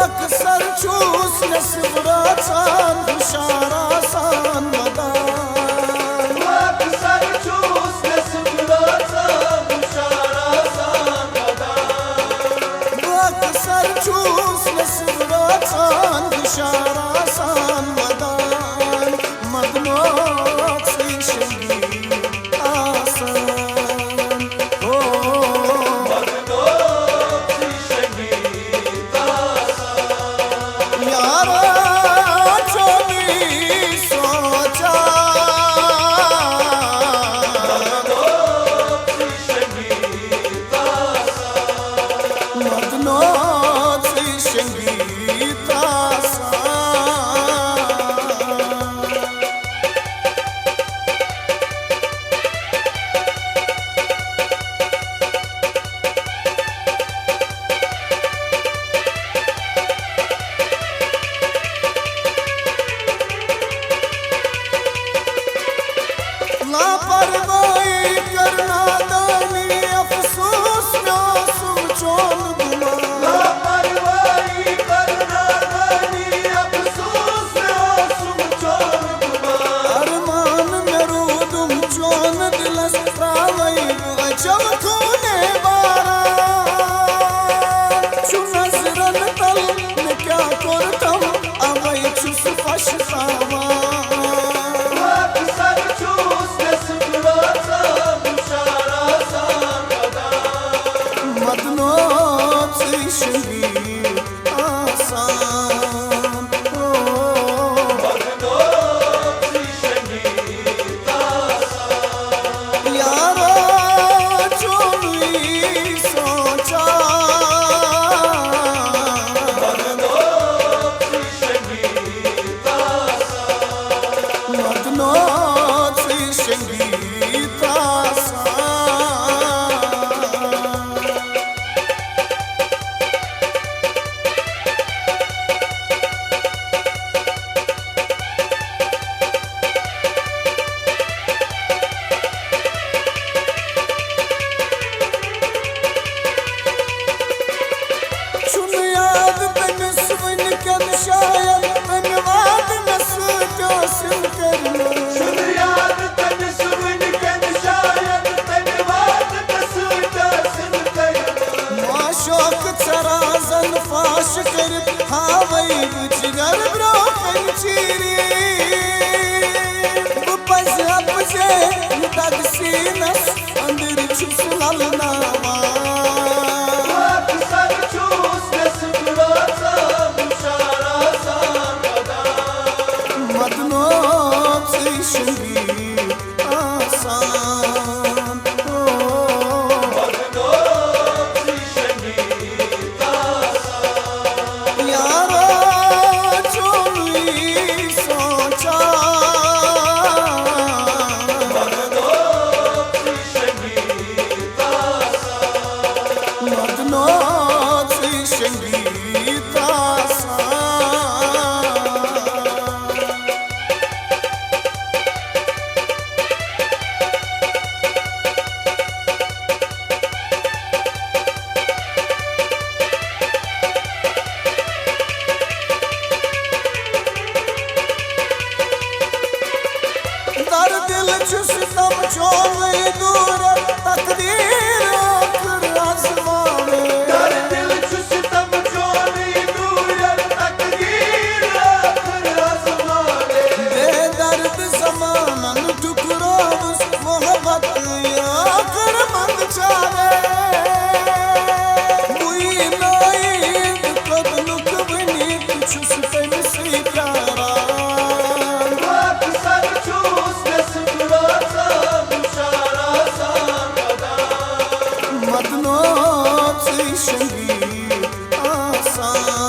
अक्सर चूस नस्बरासान हुशारासान मदान अक्सर चूस नस्बरासान हुशारासान मदान अक्सर चूस नस्बरासान हुशारासान मदान मदनोत से शंगी आसान हो मदनोत से शंगी यारा चोली सोचा मदनोत से शंगी मदनोत से शंगी लापरवाही करना दानी अफसोस में आंसू चोन गुमा लापरवाही करना दानी अफसोस में आंसू चोन गुमा अरमान में रूदुम चोन दिलस रावई अजब खूने बारा चु नजरन तल में क्या करतम अवई चुस पछतावा मदनोत से शंगी आसान हो मदनोत से शंगी आसान यारा चोली सोचा मदनोत से शंगी आसान मदनोत से शंगी शायद धन्यवाद नस्ल जो सिल करना शुभ याद तन सुन के शायद धन्यवाद नस्ल जो सिल करना माशोक सराजन फाश कर हावई बुचगर ब्रो पंचीरी बपस अपसे तग सीनस अंदर छुस ललनावा मदनोत से शंगी आसान हो मदनोत से शंगी आसान यारा चोली सोचा मदनोत से शंगी आसान मदनोत से शंगी दर दिल चुस्तम चोले दूर तकदीर आखिर आसमाने दर दिल चुस्तम चोले दूर तकदीर आखिर आसमाने बेदर्द ज़मानन ठुकरावस मोहब्बत आखिर मंद चावे मुई नाइद कदनुक बनी चुस पे से प्यारा मदनोत से शंगी आसान